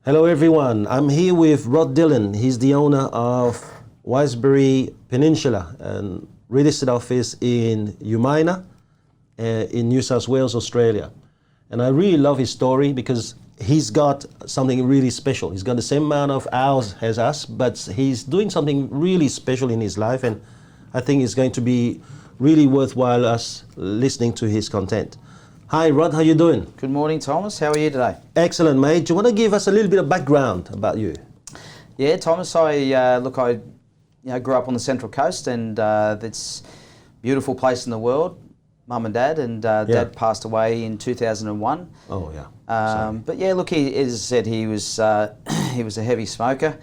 Hello everyone, I'm here with Rod Dillon. He's the owner of Wiseberry Peninsula and real estate office in Umina in New South Wales, Australia. And I really love his story because he's got something really special. He's got the same amount of hours as us, but he's doing something really special in his life, and I think it's going to be really worthwhile us listening to his content. Hi Rod, how you doing? Good morning, Thomas. How are you today? Excellent, mate. Do you want to give us a little bit of background about you? Yeah, Thomas. I grew up on the Central Coast, and it's a beautiful place in the world. Mum and Dad, and Dad passed away in 2001. Oh yeah. But yeah, look, as I said, he was a heavy smoker,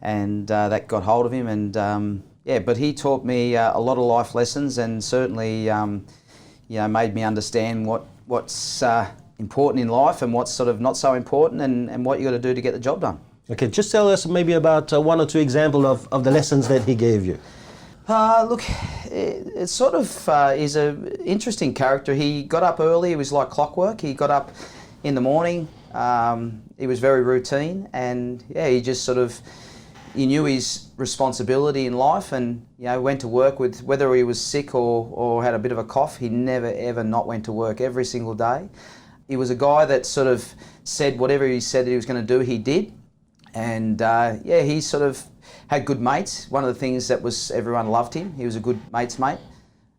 and that got hold of him. And but he taught me a lot of life lessons, and certainly made me understand what's important in life and what's sort of not so important, and what you got to do to get the job done. Okay, just tell us maybe about one or two examples of the lessons that he gave you. Look, it's sort of, he's an interesting character. He got up early, it was like clockwork. He got up in the morning, he was very routine, and yeah, he just sort of, he knew his responsibility in life, and went to work with, whether he was sick or had a bit of a cough, he never ever not went to work every single day. He was a guy that sort of said whatever he said that he was going to do, he did. And he sort of had good mates. One of the things that was, everyone loved him. He was a good mate's mate.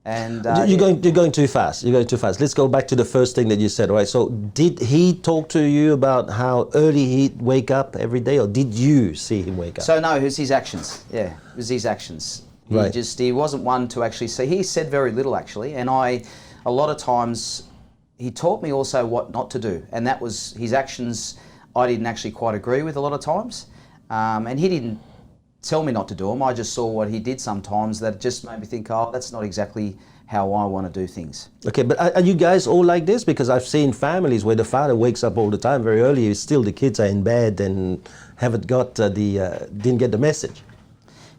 And you're going too fast. You're going too fast. Let's go back to the first thing that you said. All right. So did he talk to you about how early he'd wake up every day, or did you see him wake up? So no, it was his actions. Yeah, it was his actions. Right. He wasn't one to actually see. He said very little actually, and a lot of times, he taught me also what not to do, and that was his actions. I didn't actually quite agree with a lot of times, and he didn't tell me not to do them. I just saw what he did sometimes that just made me think, oh, that's not exactly how I want to do things. Okay, but are you guys all like this? Because I've seen families where the father wakes up all the time very early, still the kids are in bed and haven't got didn't get the message.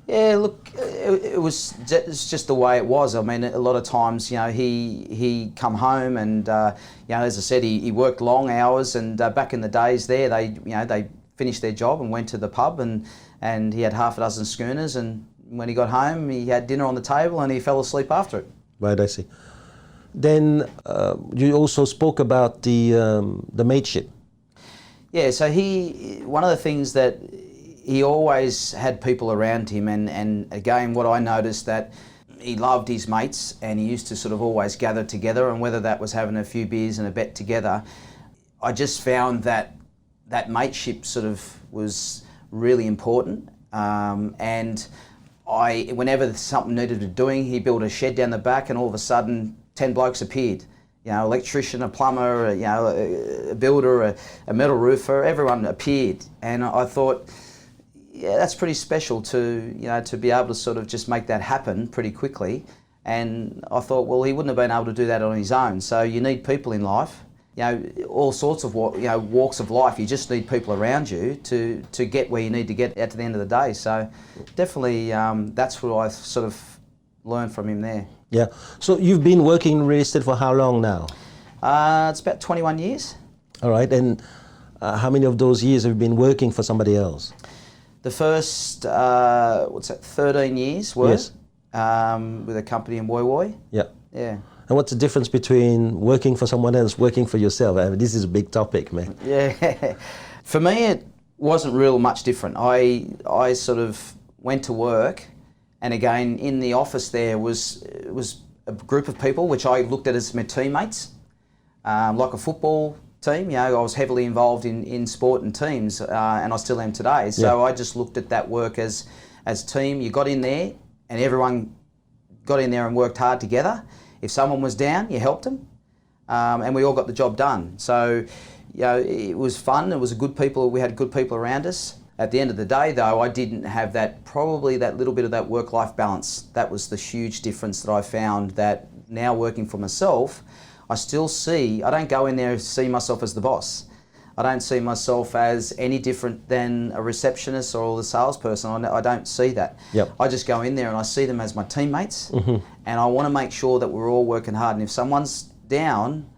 Yeah, look, it's just the way it was. I mean, a lot of times, he come home and, as I said, he worked long hours, and back in the days there, they finished their job and went to the pub, and he had half a dozen schooners, and when he got home, he had dinner on the table and he fell asleep after it. Right, I see. Then you also spoke about the mateship. Yeah, so one of the things that he always had people around him, and again, what I noticed, that he loved his mates, and he used to sort of always gather together, and whether that was having a few beers and a bet together, I just found that mateship sort of was really important. And whenever something needed doing, he built a shed down the back, and all of a sudden 10 blokes appeared. Electrician, a plumber, a builder, a metal roofer, everyone appeared. And I thought, yeah, that's pretty special to be able to sort of just make that happen pretty quickly. And I thought, well, he wouldn't have been able to do that on his own. So you need people in life, all sorts of walks of life. You just need people around you to get where you need to get at the end of the day. So definitely, that's what I sort of learned from him there. Yeah. So you've been working in real estate for how long now? It's about 21 years. All right. And how many of those years have you been working for somebody else? The first, 13 years was with a company in Woy. Yeah. Yeah. And what's the difference between working for someone else, working for yourself? I mean, this is a big topic, man. Yeah. For me, it wasn't real much different. I sort of went to work, and again, in the office there was a group of people which I looked at as my teammates, like a football team. I was heavily involved in sport and teams, and I still am today. So I just looked at that work as team. You got in there, and everyone got in there and worked hard together. If someone was down, you helped them, and we all got the job done. So, it was fun. It was we had good people around us. At the end of the day, though, I didn't have probably that little bit of that work-life balance. That was the huge difference that I found, that now working for myself, I don't go in there and see myself as the boss. I don't see myself as any different than a receptionist or the salesperson. I don't see that. Yep. I just go in there and I see them as my teammates, and I want to make sure that we're all working hard. And if someone's down,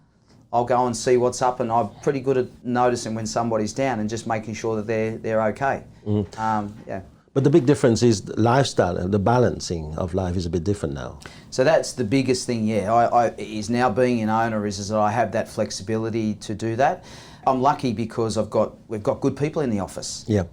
I'll go and see what's up, and I'm pretty good at noticing when somebody's down and just making sure that they're okay. Yeah. But the big difference is the lifestyle and the balancing of life is a bit different now. So that's the biggest thing, yeah. Is now being an owner is that I have that flexibility to do that. I'm lucky because we've got good people in the office. Yeah.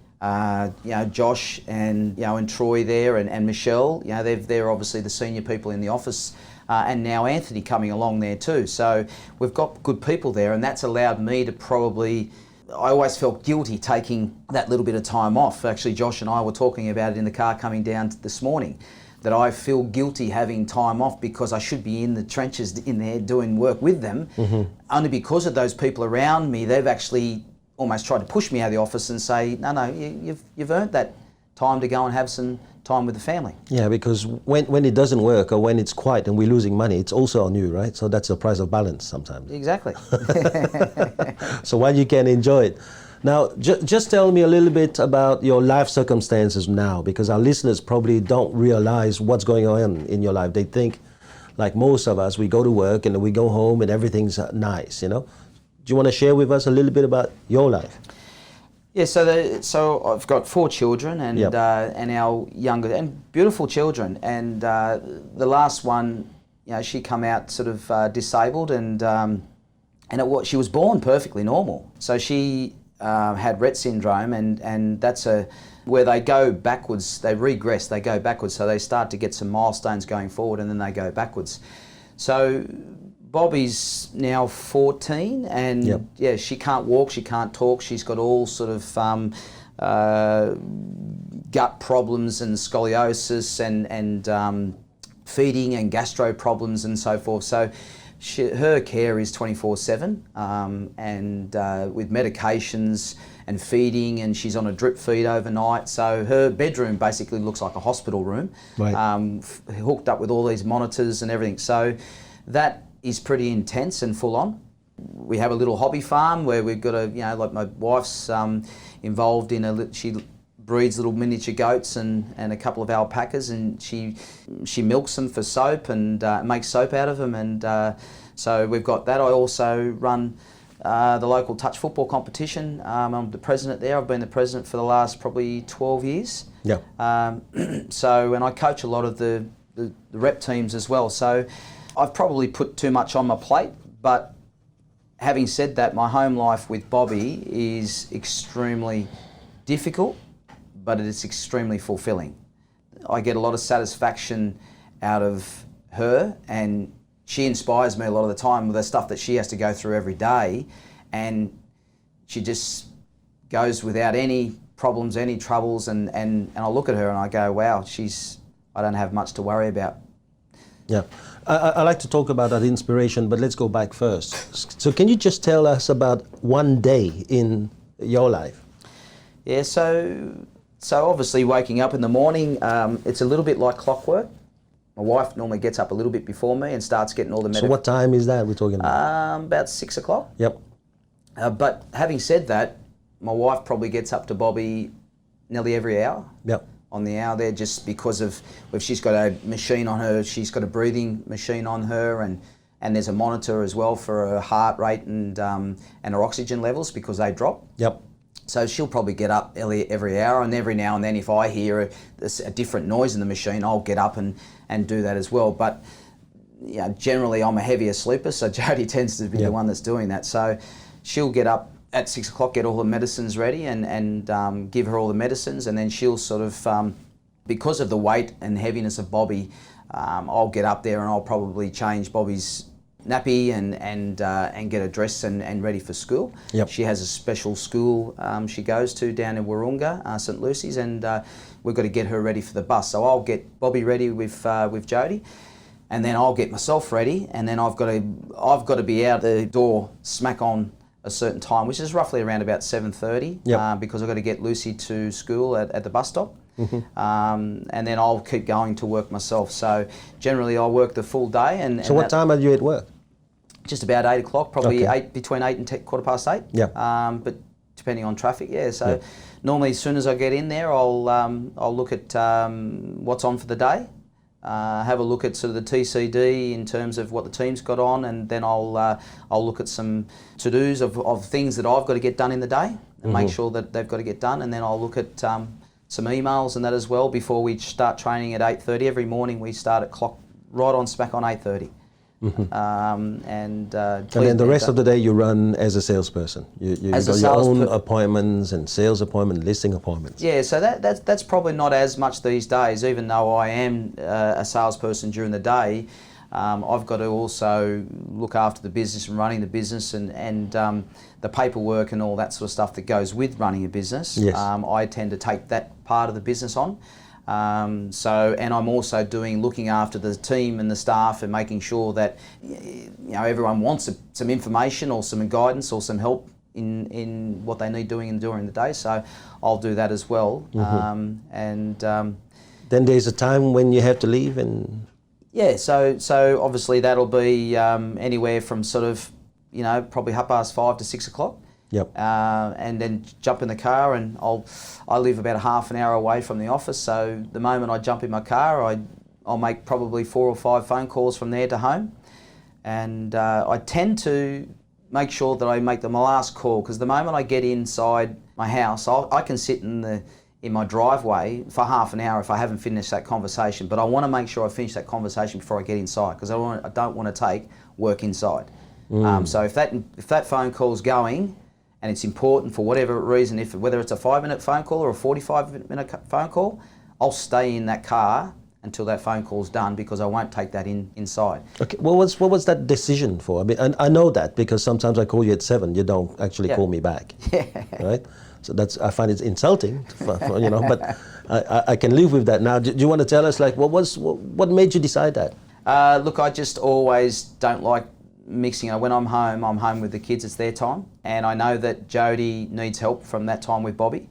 Josh and and Troy there and Michelle. They're obviously the senior people in the office, and now Anthony coming along there too. So we've got good people there, and that's allowed me to probably. I always felt guilty taking that little bit of time off. Actually, Josh and I were talking about it in the car coming down this morning, that I feel guilty having time off because I should be in the trenches in there doing work with them. Only because of those people around me, they've actually almost tried to push me out of the office and say, no, you've earned that time to go and have some time with the family. Yeah, because when it doesn't work or when it's quiet and we're losing money, it's also on you, right? So that's the price of balance sometimes. Exactly. So while you can enjoy it. Now, just tell me a little bit about your life circumstances now, because our listeners probably don't realize what's going on in your life. They think, like most of us, we go to work and then we go home and everything's nice, Do you want to share with us a little bit about your life? Yeah, so I've got 4 children and Yep. And our younger and beautiful children, and the last one, she come out sort of disabled, and she was born perfectly normal. So she had Rett syndrome, and that's where they go backwards. They regress, they go backwards. So they start to get some milestones going forward, and then they go backwards. So Bobby's now 14, and Yep. yeah, she can't walk, she can't talk. She's got all sort of gut problems and scoliosis and feeding and gastro problems and so forth. So her care is 24/7, and with medications and feeding, and she's on a drip feed overnight. So her bedroom basically looks like a hospital room, Right. Hooked up with all these monitors and everything. So that is pretty intense and full on. We have a little hobby farm where we've got like my wife's involved in she breeds little miniature goats and a couple of alpacas, and she milks them for soap and makes soap out of them, and so we've got that. I also run the local touch football competition. I'm the president there. I've been the president for the last probably 12 years. Yeah. And I coach a lot of the rep teams as well. So I've probably put too much on my plate, but having said that, my home life with Bobby is extremely difficult, but it is extremely fulfilling. I get a lot of satisfaction out of her, and she inspires me a lot of the time with the stuff that she has to go through every day, and she just goes without any problems, any troubles, and I look at her and I go, wow, I don't have much to worry about. Yeah, I like to talk about that inspiration, but let's go back first. So can you just tell us about one day in your life? Yeah, so obviously waking up in the morning, it's a little bit like clockwork. My wife normally gets up a little bit before me and starts getting all the So what time is that we're talking about? about 6 o'clock. Yep. But having said that, my wife probably gets up to Bobby nearly every hour. Yep. On the hour there, just because of if she's got a machine on her, she's got a breathing machine on her, and there's a monitor as well for her heart rate and her oxygen levels because they drop. Yep. So she'll probably get up every hour, and every now and then if I hear a different noise in the machine, I'll get up and do that as well. But generally I'm a heavier sleeper, so Jodie tends to be the one that's doing that. So she'll get up at 6 o'clock, get all the medicines ready and give her all the medicines, and then she'll sort of, because of the weight and heaviness of Bobby, I'll get up there and I'll probably change Bobby's nappy and get her dressed and ready for school. Yep. She has a special school she goes to down in Wahroonga, St Lucy's, and we've got to get her ready for the bus. So I'll get Bobby ready with Jodie, and then I'll get myself ready, and then I've got to be out the door smack on a certain time, which is roughly around about 7:30, because I've got to get Lucy to school at the bus stop. And then I'll keep going to work myself. So generally I work the full day. So what time are you at work? Just about 8 o'clock, probably Okay. between 8 and 8:15. Yeah. But depending on traffic, So normally as soon as I get in there, I'll look at what's on for the day, have a look at sort of the TCD in terms of what the team's got on, and then I'll look at some to-dos of things that I've got to get done in the day and make sure that they've got to get done, and then I'll look at some emails and that as well before we start training at 8:30. Every morning we start at clock right on smack on 8:30. And then the rest of the day you run as a salesperson. You got your own appointments and sales appointment, listing appointments. Yeah, so that's probably not as much these days. Even though I am a salesperson during the day, I've got to also look after the business and running the business and the paperwork and all that sort of stuff that goes with running a business. Yes. I tend to take that part of the business on. And I'm also looking after the team and the staff and making sure that everyone wants some information or some guidance or some help in what they need doing during the day. So I'll do that as well. Then there's a time when you have to leave and. Yeah, so obviously that'll be anywhere from sort of probably 5:30 to 6 o'clock. Yep. And then jump in the car, and I live about a half an hour away from the office, so the moment I jump in my car, I'll make probably 4 or 5 phone calls from there to home, and I tend to make sure that I make my last call, because the moment I get inside my house, I can sit in my driveway for half an hour if I haven't finished that conversation, but I want to make sure I finish that conversation before I get inside, because I don't want to take work inside. So if that phone call's going, and it's important for whatever reason, whether it's a 5-minute phone call or a 45-minute phone call, I'll stay in that car until that phone call's done, because I won't take that inside. Okay, what was that decision for? I mean, and I know that because sometimes I call you at 7, you don't actually call me back. Yeah. Right? So I find it insulting, but I can live with that now. Do you want to tell us, like, what made you decide that? Look, I just always don't like mixing. When I'm home with the kids, it's their time, and I know that Jody needs help from that time with Bobby,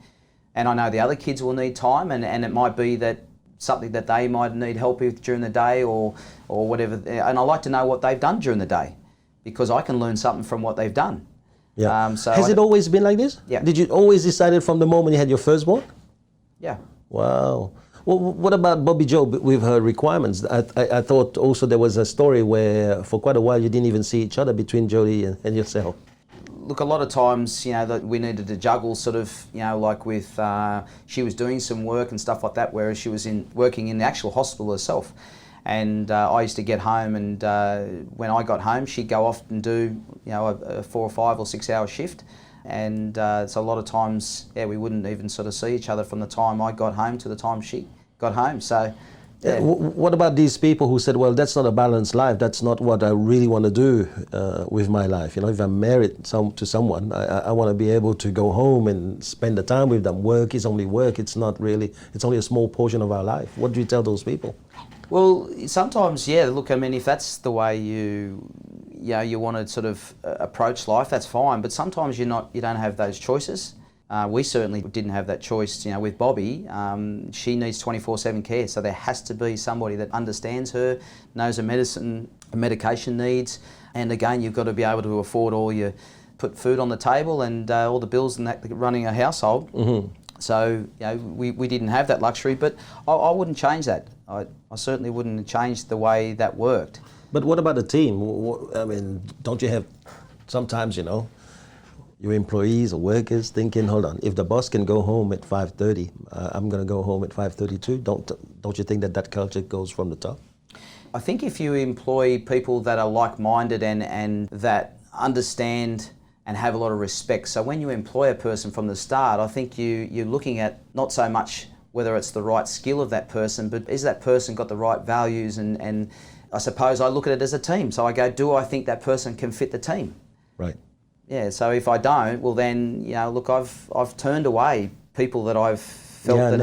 and I know the other kids will need time, and it might be that something that they might need help with during the day or whatever, and I like to know what they've done during the day, because I can learn something from what they've done. Yeah. Has it always been like this? Yeah. Did you always decide it from the moment you had your firstborn? Yeah. Wow. Well, what about Bobby Joe with her requirements? I thought also there was a story where for quite a while you didn't even see each other between Jody and yourself. Look, a lot of times, that we needed to juggle sort of, like with, she was doing some work and stuff like that, whereas she was working in the actual hospital herself. And I used to get home, and when I got home, she'd go off and do, a 4 or 5 or 6 hour shift. And so a lot of times, we wouldn't even sort of see each other from the time I got home to the time she got home. So, yeah. What about these people who said, well, that's not a balanced life, that's not what I really want to do with my life. If I'm married to someone, I want to be able to go home and spend the time with them. Work is only work, it's only a small portion of our life. What do you tell those people? Well, sometimes, look, I mean, if that's the way you want to sort of approach life, that's fine. But sometimes you don't have those choices. We certainly didn't have that choice, with Bobby. She needs 24/7 care, so there has to be somebody that understands her, knows her medication needs, and again, you've got to be able to afford put food on the table and all the bills and that running a household. Mm-hmm. So, we didn't have that luxury, but I wouldn't change that. I certainly wouldn't change the way that worked. But what about the team? I mean, don't you have sometimes, your employees or workers thinking, hold on, if the boss can go home at 5:30, I'm going to go home at 5:30 too? Don't you think that culture goes from the top? I think if you employ people that are like-minded and that understand and have a lot of respect. So when you employ a person from the start, I think you're looking at not so much whether it's the right skill of that person, but is that person got the right values? And I suppose I look at it as a team. So I go, do I think that person can fit the team? Right. Yeah, so if I don't, well then, look, I've turned away people that I've felt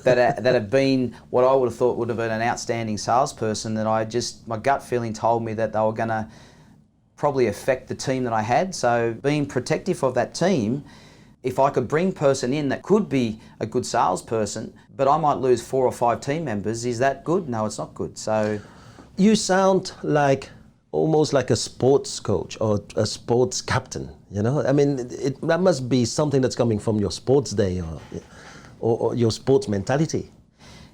that have been what I would have thought would have been an outstanding salesperson, that my gut feeling told me that they were going to probably affect the team that I had. So being protective of that team, if I could bring a person in that could be a good salesperson, but I might lose 4 or 5 team members, is that good? No, it's not good. So you sound almost like a sports coach or a sports captain, I mean, that must be something that's coming from your sports day or your sports mentality.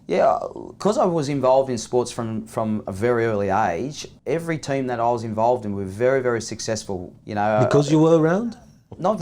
Yeah, because I was involved in sports from a very early age, every team that I was involved in were very, very successful. You know, Because you were around? not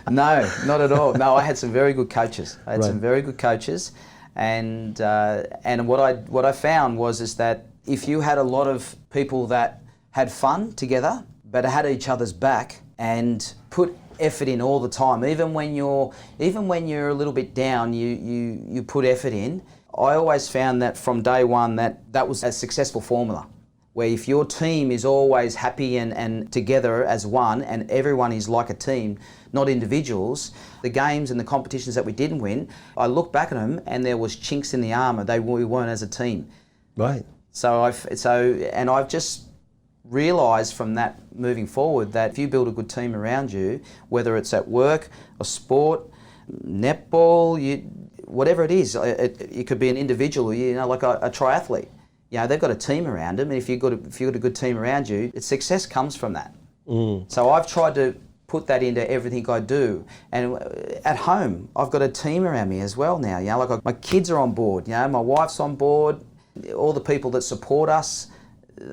no, not at all. No, I had some very good coaches. I had some very good coaches, and what I found was is that if you had a lot of people that had fun together, but had each other's back and put effort in all the time, even when you're a little bit down, you put effort in. I always found that from day one that was a successful formula, where if your team is always happy and together as one, and everyone is like a team, not individuals. The games and the competitions that we didn't win, I look back at them and there was chinks in the armour. We weren't as a team. Right. So I've just realised from that moving forward that if you build a good team around you, whether it's at work, a sport, netball, whatever it is, it could be an individual, like a triathlete. They've got a team around them, and if you've got a good team around you, success comes from that. So I've tried to put that into everything I do. And at home, I've got a team around me as well now. Like my kids are on board, my wife's on board, all the people that support us.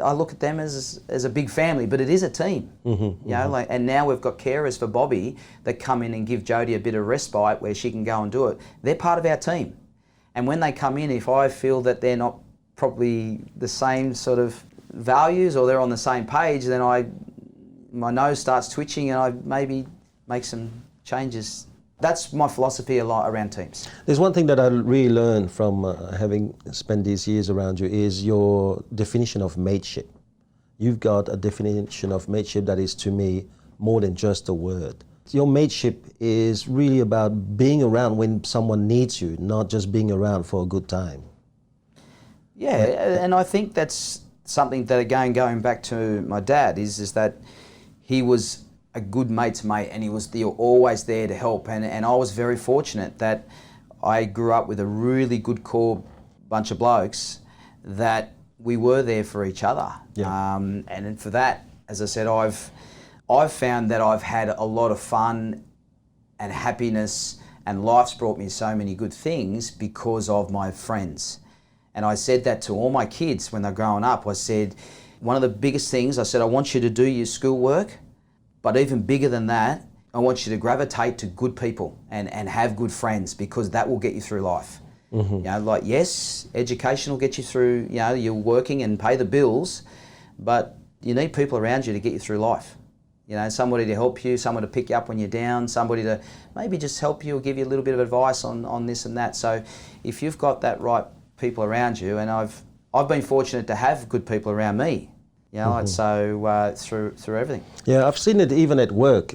I look at them as a big family, but it is a team. And now we've got carers for Bobby that come in and give Jodie a bit of respite where she can go and do it. They're part of our team. And when they come in, if I feel that they're not probably the same sort of values or they're on the same page, then my nose starts twitching and I maybe make some changes. That's my philosophy a lot around teams. There's one thing that I really learned from having spent these years around you is your definition of mateship. You've got a definition of mateship that is, to me, more than just a word. Your mateship is really about being around when someone needs you, not just being around for a good time. Yeah, and I think that's something that, again, going back to my dad, is that he was a good mate's mate, and he was always there to help. And I was very fortunate that I grew up with a really good core bunch of blokes that we were there for each other. Yeah. And for that, as I said, I've found that I've had a lot of fun and happiness, and life's brought me so many good things because of my friends. And I said that to all my kids when they're growing up. I said, one of the biggest things, I said, I want you to do your schoolwork, but even bigger than that, I want you to gravitate to good people and have good friends, because that will get you through life. Yes, education will get you through, you're working and pay the bills, but you need people around you to get you through life. Somebody to help you, someone to pick you up when you're down, somebody to maybe just help you or give you a little bit of advice on this and that. So if you've got that right people around you, and I've been fortunate to have good people around me, so through everything. Yeah, I've seen it even at work,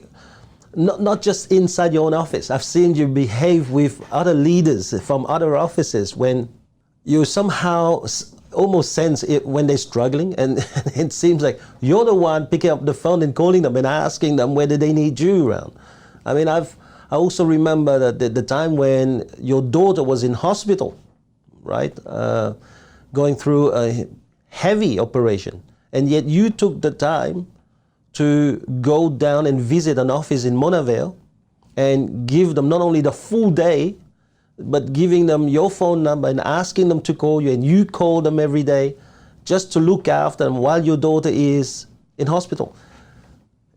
not just inside your own office. I've seen you behave with other leaders from other offices when you somehow almost sense it when they're struggling, and it seems like you're the one picking up the phone and calling them and asking them whether they need you around. I mean, I also remember that the time when your daughter was in hospital, right, going through a heavy operation. And yet you took the time to go down and visit an office in Monavale and give them not only the full day, but giving them your phone number and asking them to call you, and you call them every day just to look after them while your daughter is in hospital.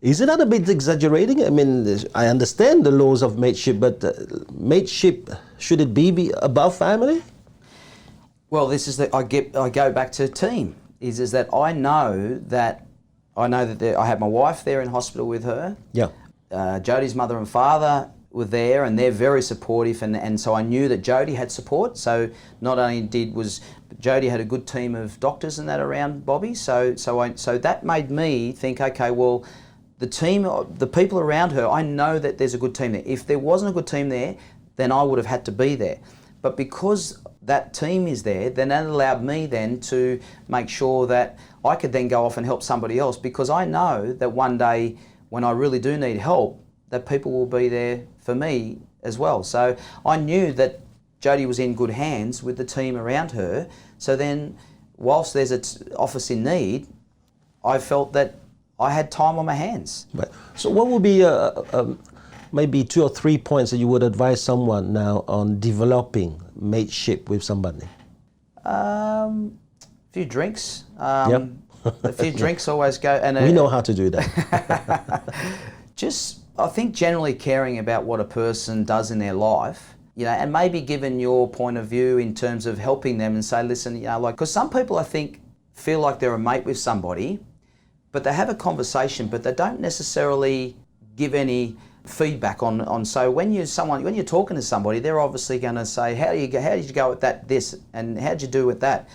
Is it not a bit exaggerating? I mean, I understand the laws of mateship, but mateship, should it be above family? Well, this is I go back to team. Is that I know that I have my wife there in hospital with her. Yeah. Jodie's mother and father were there, and they're very supportive, and so I knew that Jodie had support. So not only Jodie had a good team of doctors and that around Bobby. So that made me think, okay, well, the team, the people around her, I know that there's a good team there. If there wasn't a good team there, then I would have had to be there. But because that team is there, then that allowed me then to make sure that I could then go off and help somebody else, because I know that one day when I really do need help, that people will be there for me as well. So I knew that Jodie was in good hands with the team around her. So then, whilst there's an office in need, I felt that I had time on my hands. Right. So what would be maybe 2 or 3 points that you would advise someone now on developing mateship with somebody? A few drinks. Yep. A few drinks always go. And We know how to do that. just, I think, generally caring about what a person does in their life, you know, and maybe given your point of view in terms of helping them and say, listen, you know, like, because some people I think feel like they're a mate with somebody, but they have a conversation, but they don't necessarily give any feedback on. So when you're talking to somebody, they're obviously going to say, how did you go with that, this, and how'd you do with that?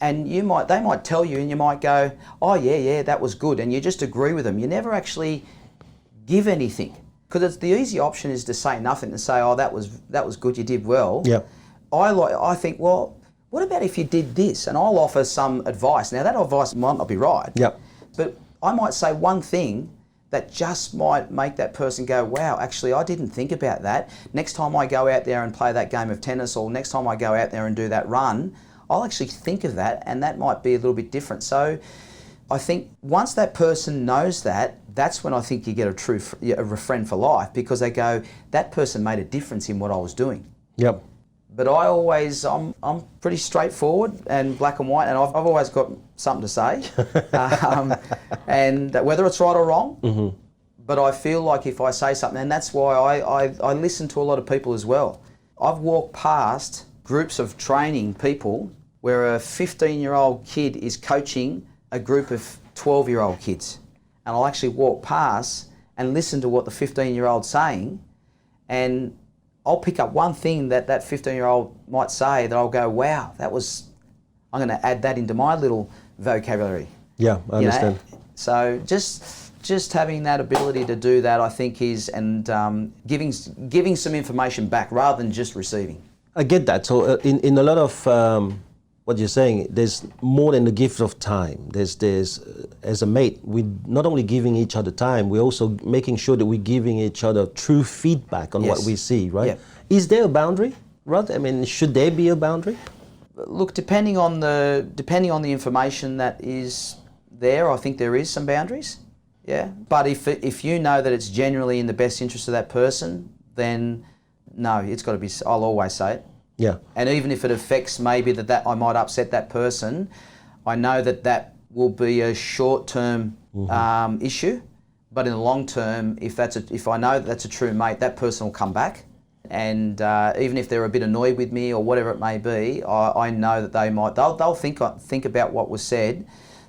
And they might tell you, and you might go, oh yeah, that was good, and you just agree with them. You never actually give anything, because it's the easy option is to say nothing and say, oh, that was good, you did well. Yeah. I think, well, what about if you did this? And I'll offer some advice. Now that advice might not be right. Yep. But I might say one thing that just might make that person go, wow, actually, I didn't think about that. Next time I go out there and play that game of tennis, or next time I go out there and do that run, I'll actually think of that, and that might be a little bit different. So I think once that person knows that, that's when I think you get a friend for life, because they go, that person made a difference in what I was doing. Yep. But I'm pretty straightforward and black and white, and I've always got something to say, and whether it's right or wrong. Mm-hmm. But I feel like if I say something, and that's why I listen to a lot of people as well. I've walked past groups of training people where a 15-year-old kid is coaching a group of 12-year-old kids, and I'll actually walk past and listen to what the 15-year-old's saying, and I'll pick up one thing that 15-year-old might say that I'll go, wow, I'm going to add that into my little vocabulary. Yeah, I understand. You know? So just having that ability to do that, I think is, and giving some information back rather than just receiving. I get that. So in a lot of what you're saying, there's more than the gift of time. There's as a mate, we're not only giving each other time, we're also making sure that we're giving each other true feedback on what we see, right? Yeah. Is there a boundary, Rod? I mean, should there be a boundary? Look, depending on the information that is there, I think there is some boundaries. Yeah. But if you know that it's generally in the best interest of that person, then no, it's got to be. I'll always say it. Yeah. And even if it affects maybe that I might upset that person, I know that will be a short-term issue. But in the long term, if I know that's a true mate, that person will come back. And even if they're a bit annoyed with me or whatever it may be, I know that they'll think about what was said.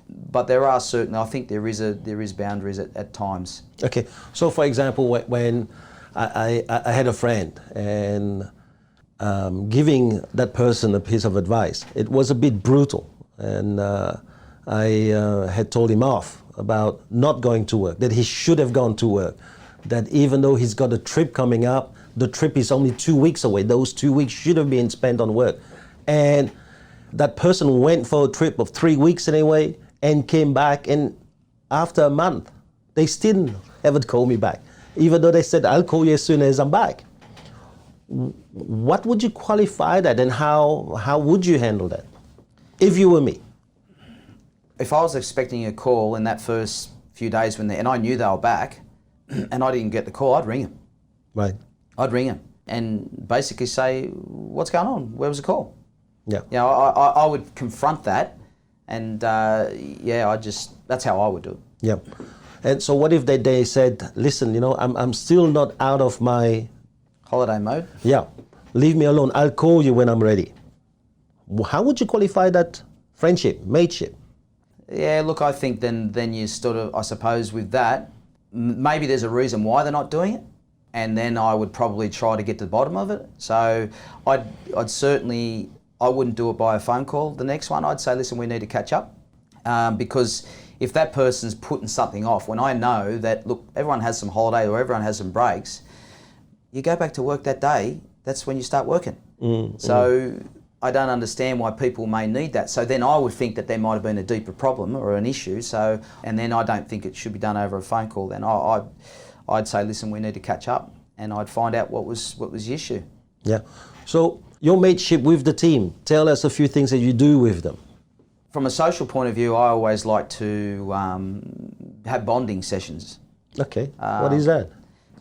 But there are I think there is boundaries at times. Okay. So for example, when I had a friend, and giving that person a piece of advice, it was a bit brutal, and I had told him off about not going to work, that he should have gone to work, that even though he's got a trip coming up, the trip is only 2 weeks away. Those 2 weeks should have been spent on work. And that person went for a trip of 3 weeks anyway and came back, and after a month, they still haven't called me back, even though they said, I'll call you as soon as I'm back. What would you qualify that, and how would you handle that if you were me? If I was expecting a call in that first few days and I knew they were back and I didn't get the call, I'd ring them. Right. I'd ring them and basically say, what's going on? Where was the call? Yeah. You know, I would confront that, and that's how I would do it. Yeah. And so what if they said, listen, you know, I'm still not out of my holiday mode? Yeah. Leave me alone. I'll call you when I'm ready. How would you qualify that friendship, mateship? Yeah, look, I think then you sort of, I suppose with that, maybe there's a reason why they're not doing it, and then I would probably try to get to the bottom of it. So I'd certainly, I wouldn't do it by a phone call. The next one, I'd say, listen, we need to catch up, because if that person's putting something off, when I know that, look, everyone has some holiday or everyone has some breaks, you go back to work that day, that's when you start working. So I don't understand why people may need that. So then I would think that there might have been a deeper problem or an issue. So, and then I don't think it should be done over a phone call. Then I'd say, listen, we need to catch up, and I'd find out what was the issue. Yeah. So your mateship with the team, tell us a few things that you do with them. From a social point of view, I always like to have bonding sessions. Okay. What is that?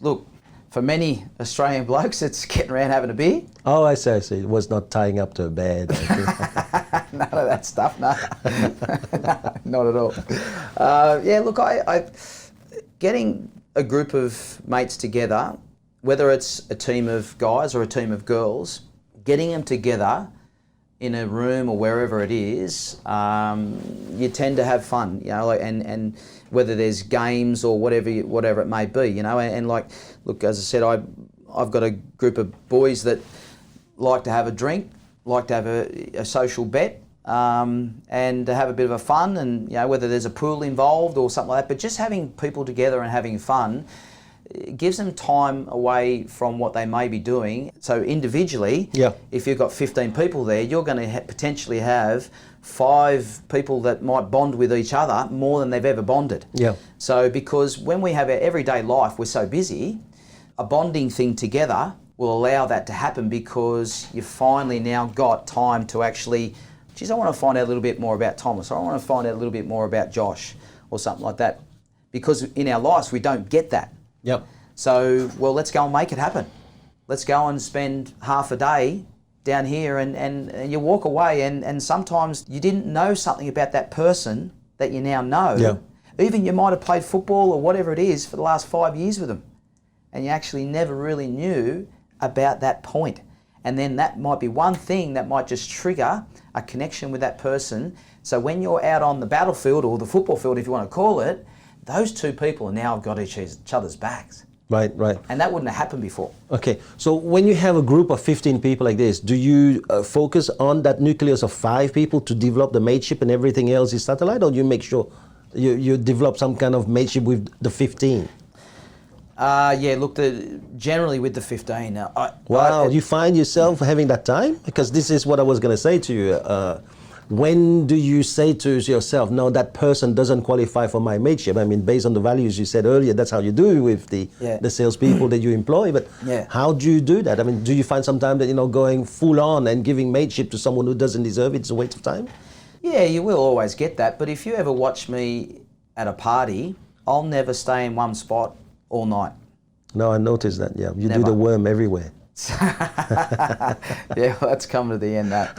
Look, for many Australian blokes, it's getting around having a beer. Oh, I see. It was not tying up to a bed. None of that stuff, no. No, not at all. Yeah, look, I getting a group of mates together, whether it's a team of guys or a team of girls, getting them together in a room or wherever it is, you tend to have fun, you know, like, and whether there's games or whatever it may be, you know, and like, look, as I said, I've got a group of boys that like to have a drink, like to have a social bet, and to have a bit of a fun, and, you know, whether there's a pool involved or something like that, but just having people together and having fun, it gives them time away from what they may be doing. So individually, if you've got 15 people there, you're going to potentially have 5 people that might bond with each other more than they've ever bonded. So because when we have our everyday life, we're so busy, a bonding thing together will allow that to happen, because you finally now got time to actually, geez, I want to find out a little bit more about Thomas, or I want to find out a little bit more about Josh, or something like that. Because in our lives, we don't get that. So, well, let's go and make it happen. Let's go and spend half a day down here, and you walk away, and sometimes you didn't know something about that person that you now know. Even you might have played football or whatever it is for the last 5 years with them, and you actually never really knew about that point. And then that might be one thing that might just trigger a connection with that person. So when you're out on the battlefield, or the football field, if you want to call it, those two people now have got each other's backs. Right. And that wouldn't have happened before. Okay, so when you have a group of 15 people like this, do you focus on that nucleus of 5 people to develop the mateship and everything else is satellite, or do you make sure you develop some kind of mateship with the 15? Yeah, look, generally with the 15. You find yourself having that time? Because this is what I was going to say to you. When do you say to yourself, no, that person doesn't qualify for my mateship? I mean, based on the values you said earlier, that's how you do it with the salespeople that you employ. But how do you do that? I mean, do you find sometimes that, you know, going full on and giving mateship to someone who doesn't deserve it is a waste of time? Yeah, you will always get that. But if you ever watch me at a party, I'll never stay in one spot all night. No, I noticed that, You Never. Do the worm everywhere. Yeah, well, that's coming to the end, that.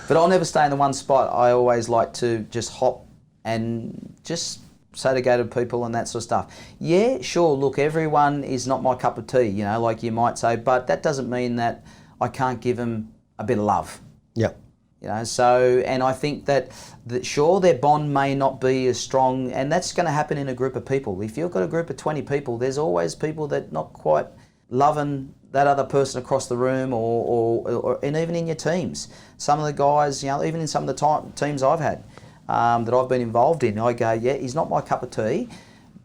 But I'll never stay in the one spot. I always like to just hop and just say to go to people and that sort of stuff. Yeah, sure, look, everyone is not my cup of tea, you know, like you might say, but that doesn't mean that I can't give them a bit of love. You know, so, and I think that sure, their bond may not be as strong, and that's going to happen in a group of people. If you've got a group of 20 people, there's always people that not quite loving that other person across the room, or and even in your teams. Some of the guys, you know, even in some of the teams I've had that I've been involved in, I go, yeah, he's not my cup of tea,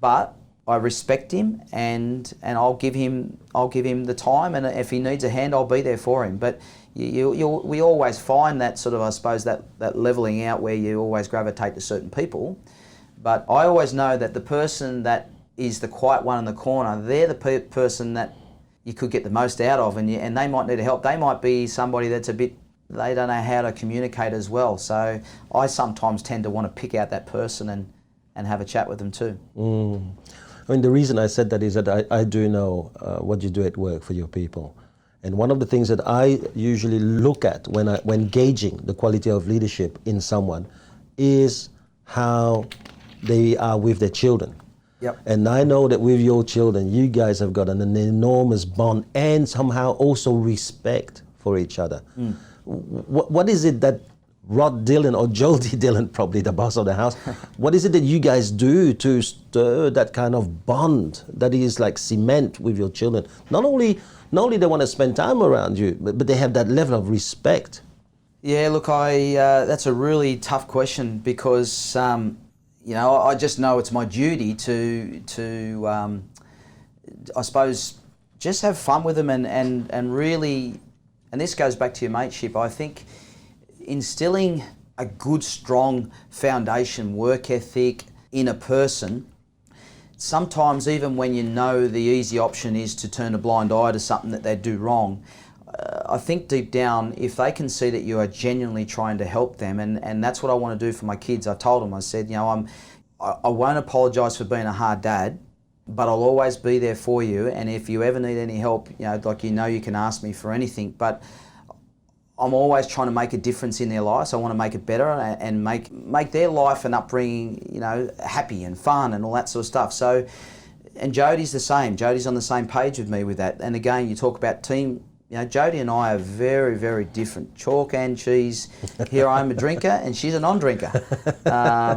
but I respect him, and I'll give him the time, and if he needs a hand, I'll be there for him. But we always find that sort of, I suppose, that levelling out where you always gravitate to certain people. But I always know that the person that is the quiet one in the corner, they're the person that you could get the most out of, and they might need help. They might be somebody that's they don't know how to communicate as well. So I sometimes tend to want to pick out that person and have a chat with them too. I mean, the reason I said that is that I do know what you do at work for your people. And one of the things that I usually look at when gauging the quality of leadership in someone is how they are with their children. And I know that with your children, you guys have got an enormous bond and somehow also respect for each other. What is it that Rod Dillon, or Jody Dillon, probably the boss of the house, what is it that you guys do to stir that kind of bond that is like cement with your children? Not only they want to spend time around you, but they have that level of respect. Yeah, look, that's a really tough question, because you know, I just know it's my duty to I suppose, just have fun with them and really, and this goes back to your mateship, I think instilling a good, strong foundation, work ethic in a person. Sometimes even when you know the easy option is to turn a blind eye to something that they do wrong, I think deep down, if they can see that you are genuinely trying to help them, and that's what I want to do for my kids. I told them, I said, you know, I won't apologise for being a hard dad, but I'll always be there for you. And if you ever need any help, you can ask me for anything. But I'm always trying to make a difference in their lives. I want to make it better and make their life and upbringing, happy and fun and all that sort of stuff. So, and Jodie's the same. Jodie's on the same page with me with that. And again, you talk about team. Jodie and I are very, very different. Chalk and cheese. Here I'm a drinker and she's a non-drinker. I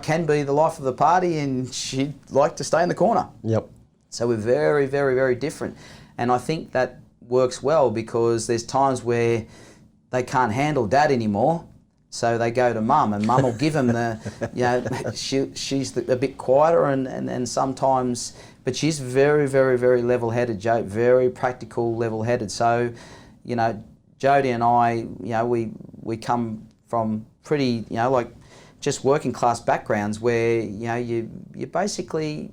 can be the life of the party and she'd like to stay in the corner. Yep. So we're very, very, very different. And I think that works well because there's times where they can't handle dad anymore, so they go to mum, and mum will give them she's a bit quieter and sometimes, but she's very, very, very level-headed, very practical, level-headed. So, Jodie and I, we come from pretty, just working class backgrounds where, you basically,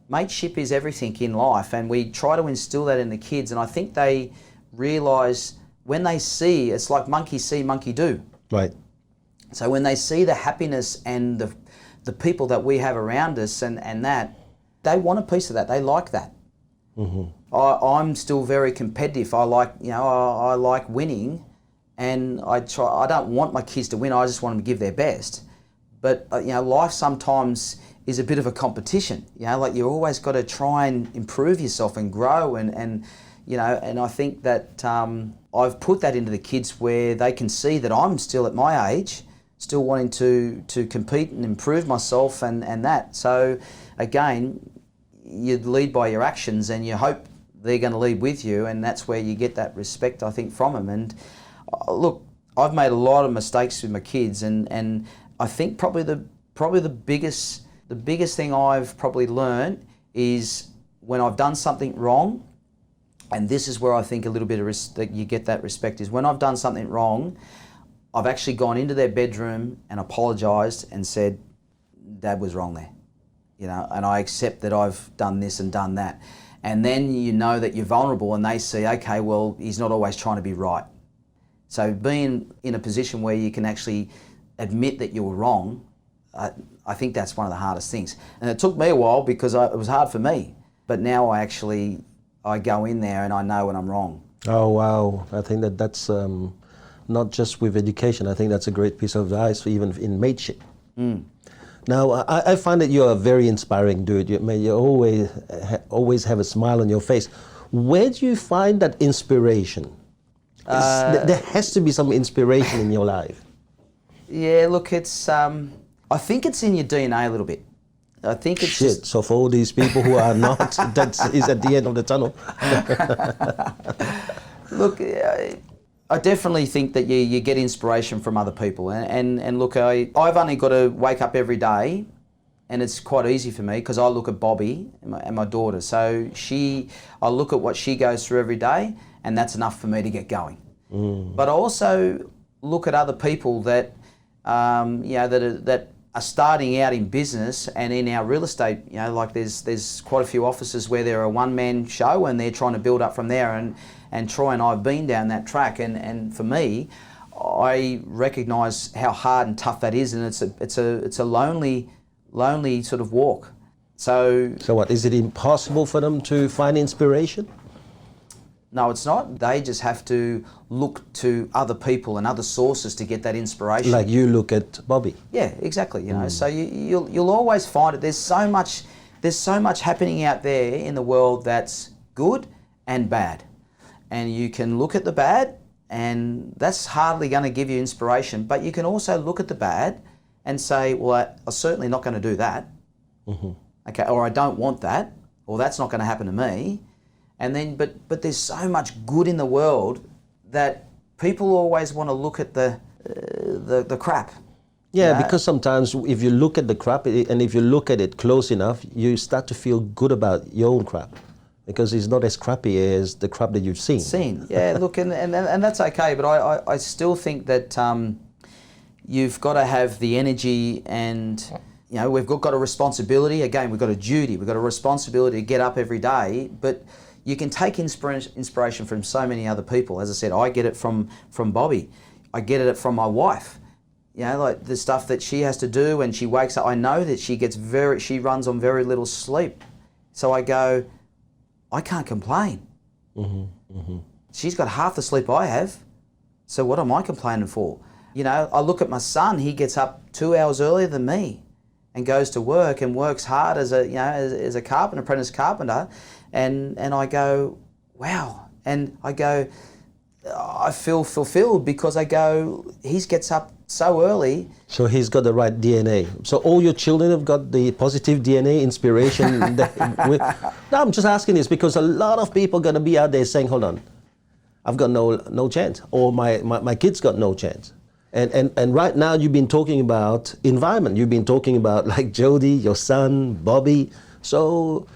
mateship is everything in life, and we try to instill that in the kids. And I think they realise when they see, it's like monkey see, monkey do. Right. So when they see the happiness and the people that we have around us and that, they want a piece of that. They like that. Mm-hmm. I'm still very competitive. I like winning, and I don't want my kids to win. I just want them to give their best. But life sometimes is a bit of a competition. You always got to try and improve yourself and grow and I think that I've put that into the kids where they can see that I'm still at my age, still wanting to compete and improve myself and that. So again, you lead by your actions and you hope they're going to lead with you, and that's where you get that respect, I think, from them. And look, I've made a lot of mistakes with my kids, and I think probably the biggest thing I've probably learned is when I've done something wrong, and this is where I think a little bit of that you get that respect, is when I've done something wrong, I've actually gone into their bedroom and apologised and said, Dad was wrong there, and I accept that I've done this and done that. And then you know that you're vulnerable and they see, okay, well, he's not always trying to be right. So being in a position where you can actually admit that you were wrong, I think that's one of the hardest things. And it took me a while because it was hard for me. But now I go in there and I know when I'm wrong. Oh, wow. I think that's not just with education. I think that's a great piece of advice, even in mateship. Mm. Now, I find that you're a very inspiring dude. You always have a smile on your face. Where do you find that inspiration? There has to be some inspiration in your life. Yeah, look, it's... I think it's in your DNA a little bit. I think it's Shit, so for all these people who are not, that is at the end of the tunnel. Look, I definitely think that you get inspiration from other people. And look, I've only got to wake up every day, and it's quite easy for me because I look at Bobby and my daughter. So I look at what she goes through every day, and that's enough for me to get going. Mm. But I also look at other people that that are starting out in business and in our real estate. Like there's quite a few offices where they're a one-man show and they're trying to build up from there. And Troy and I have been down that track. And for me, I recognise how hard and tough that is, and it's a lonely sort of walk. So what, is it impossible for them to find inspiration? No, it's not. They just have to look to other people and other sources to get that inspiration. Like you look at Bobby. Yeah, exactly. So you'll always find it. There's so much happening out there in the world that's good and bad, and you can look at the bad, and that's hardly going to give you inspiration. But you can also look at the bad and say, well, I'm certainly not going to do that. Mm-hmm. Okay, or I don't want that, or that's not going to happen to me. And then, but there's so much good in the world that people always want to look at the crap. Yeah, because sometimes if you look at the crap and if you look at it close enough, you start to feel good about your own crap because it's not as crappy as the crap that you've seen. Yeah, look, and that's okay. But I still think that you've got to have the energy and. We've got a responsibility. Again, we've got a duty. We've got a responsibility to get up every day. But you can take inspiration from so many other people. As I said, I get it from Bobby. I get it from my wife. you know, like the stuff that she has to do when she wakes up. I know that she runs on very little sleep. So I go, I can't complain. She's got half the sleep I have. So what am I complaining for? You know, I look at my son, he gets up 2 hours earlier than me and goes to work and works hard as a carpenter, apprentice carpenter. And I go, wow. And I go, I feel fulfilled because I go, he gets up so early. So he's got the right DNA. So all your children have got the positive DNA inspiration. No, I'm just asking this because a lot of people are going to be out there saying, hold on, I've got no chance, or my kids got no chance. And right now you've been talking about environment. You've been talking about like Jody, your son, Bobby. So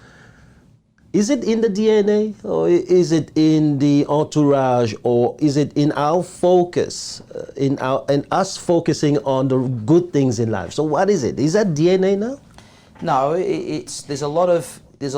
is it in the DNA, or is it in the entourage, or is it in our focus, in us focusing on the good things in life? So what is it? Is that DNA now? No, there's a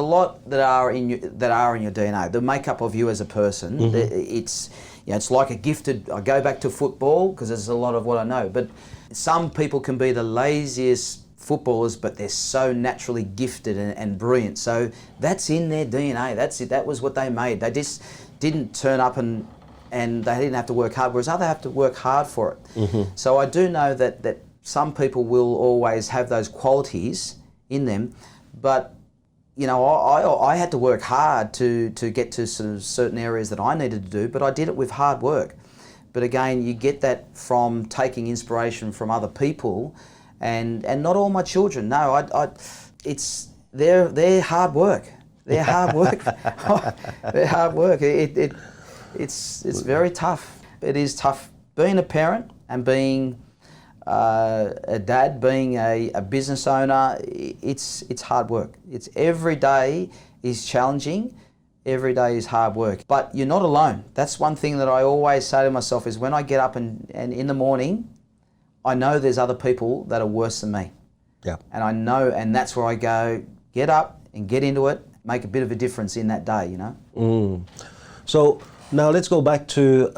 lot that are in your DNA. The makeup of you as a person. It's like a gifted. I go back to football because there's a lot of what I know. But some people can be the laziest footballers, but they're so naturally gifted and brilliant. So that's in their DNA. That's it. That was what they made. They just didn't turn up and they didn't have to work hard, whereas others have to work hard for it. So I do know that some people will always have those qualities in them, but you know, I had to work hard to get to sort of certain areas that I needed to do, but I did it with hard work. But again, you get that from taking inspiration from other people, and not all my children. No, it's their hard work. Their hard work. Their hard work. It's very tough. It is tough being a parent and being a dad, being a business owner. It's hard work. It's every day is challenging. Every day is hard work. But you're not alone. That's one thing that I always say to myself is when I get up and in the morning, I know there's other people that are worse than me. Yeah. And I know, and that's where I go, get up and get into it, make a bit of a difference in that day, you know. So now let's go back to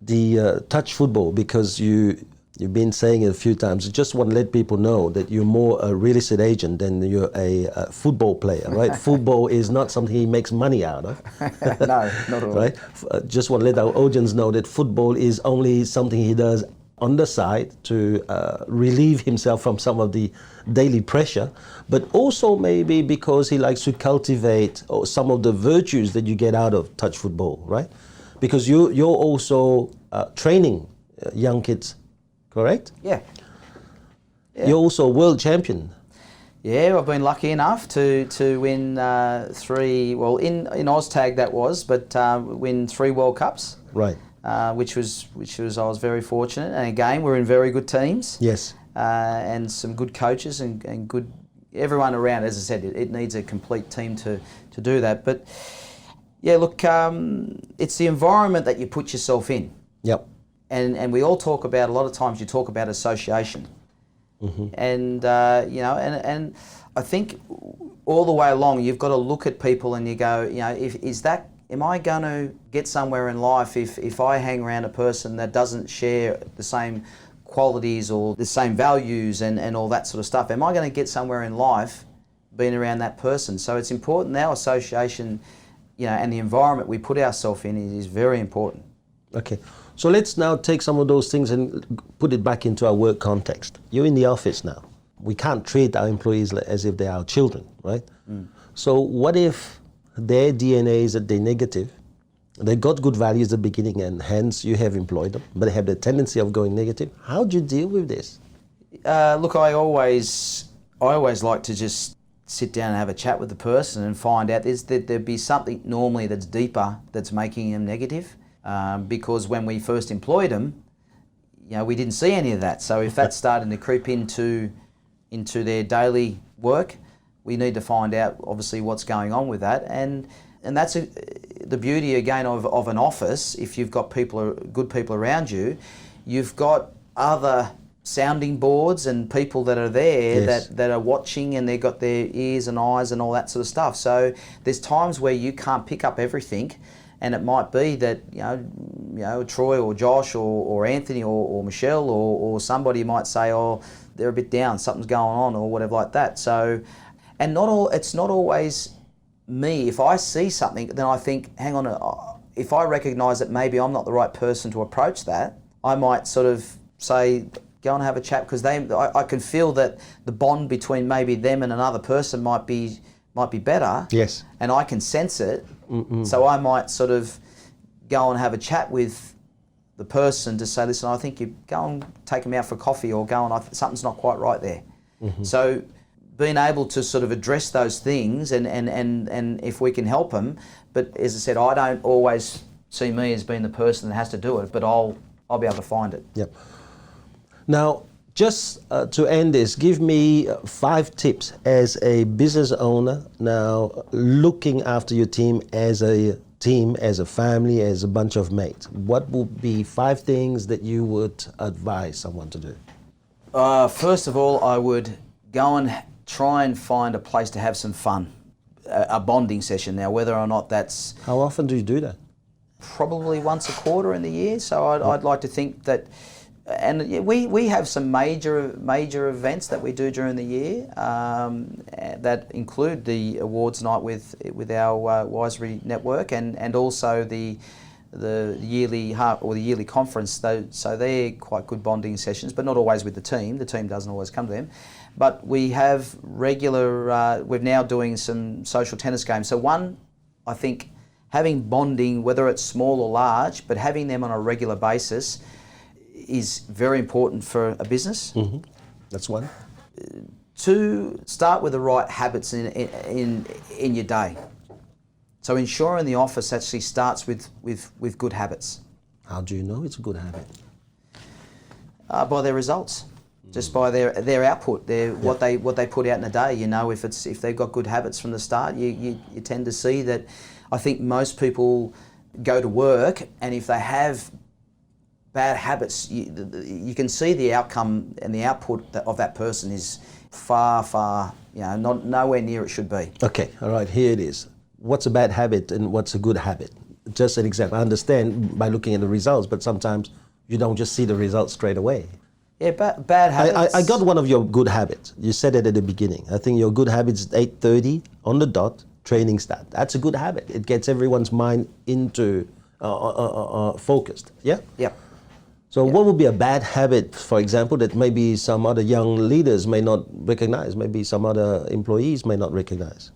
the touch football, because you've been saying it a few times. I just want to let people know that you're more a real estate agent than you're a football player, right? Football is not something he makes money out of. No, not at all. Right? Just want to let our audience know that football is only something he does on the side to relieve himself from some of the daily pressure, but also maybe because he likes to cultivate some of the virtues that you get out of touch football, right? Because you're also training young kids, correct? Yeah. You're also a world champion. Yeah, I've been lucky enough to win three, well in OzTag that was, but win 3 World Cups. Right. Which was I was very fortunate, and again we're in very good teams. Yes. And some good coaches and good everyone around. As I said, it needs a complete team to do that. But yeah, look, it's the environment that you put yourself in. Yep. And we all talk about, a lot of times you talk about association. And you know, and I think all the way along you've got to look at people and you go, you know, am I going to get somewhere in life if I hang around a person that doesn't share the same qualities or the same values and all that sort of stuff? Am I going to get somewhere in life being around that person? So it's important, our association, you know, and the environment we put ourselves in is very important. Okay. So let's now take some of those things and put it back into our work context. You're in the office now. We can't treat our employees as if they are our children, right? So what if their DNA is that they're negative, they got good values at the beginning and hence you have employed them, but they have the tendency of going negative? How do you deal with this? Look, I always like to just sit down and have a chat with the person and find out there'd be something normally that's deeper that's making them negative, because when we first employed them, you know, we didn't see any of that. So if that's starting to creep into their daily work, we need to find out obviously what's going on with that, and that's the beauty again of an office. If you've got good people around you, you've got other sounding boards and people that are there. Yes. that are watching, and they've got their ears and eyes and all that sort of stuff. So there's times where you can't pick up everything, and it might be that, you know, Troy or Josh or Anthony or Michelle or somebody might say, oh, they're a bit down, something's going on or whatever like that. So, and it's not always me. If I see something, then I think, hang on, if I recognise that maybe I'm not the right person to approach that, I might sort of say, go and have a chat, because I can feel that the bond between maybe them and another person might be better. Yes. And I can sense it. So I might sort of go and have a chat with the person to say, listen, I think you go and take them out for coffee, or go and something's not quite right there. So being able to sort of address those things and if we can help them, but as I said, I don't always see me as being the person that has to do it, but I'll be able to find it. Yep. Now, just to end this, give me 5 tips as a business owner now looking after your team, as a family, as a bunch of mates. What would be 5 things that you would advise someone to do? First of all, I would go and try and find a place to have some fun, a bonding session. Now, whether or not that's... How often do you do that? Probably once a quarter in the year. So I'd like to think that... And we have some major events that we do during the year that include the awards night with our Wiseberry network and also the yearly conference. So they're quite good bonding sessions, but not always with the team. The team doesn't always come to them. But we have regular. We're now doing some social tennis games. So I think having bonding, whether it's small or large, but having them on a regular basis is very important for a business. That's one. 2, start with the right habits in your day. So ensuring the office actually starts with good habits. How do you know it's a good habit? By their results, just by their output, what they put out in a day. You know, if they've got good habits from the start, you tend to see that. I think most people go to work, and if they have bad habits, you can see the outcome and the output of that person is far, nowhere near it should be. Okay, all right, here it is. What's a bad habit and what's a good habit? Just an example. I understand by looking at the results, but sometimes you don't just see the results straight away. Yeah, bad habits. I got one of your good habits. You said it at the beginning. I think your good habit is 8:30 on the dot, training start. That's a good habit. It gets everyone's mind into focused. Yeah? Yeah. So what would be a bad habit, for example, that maybe some other young leaders may not recognize, maybe some other employees may not recognize?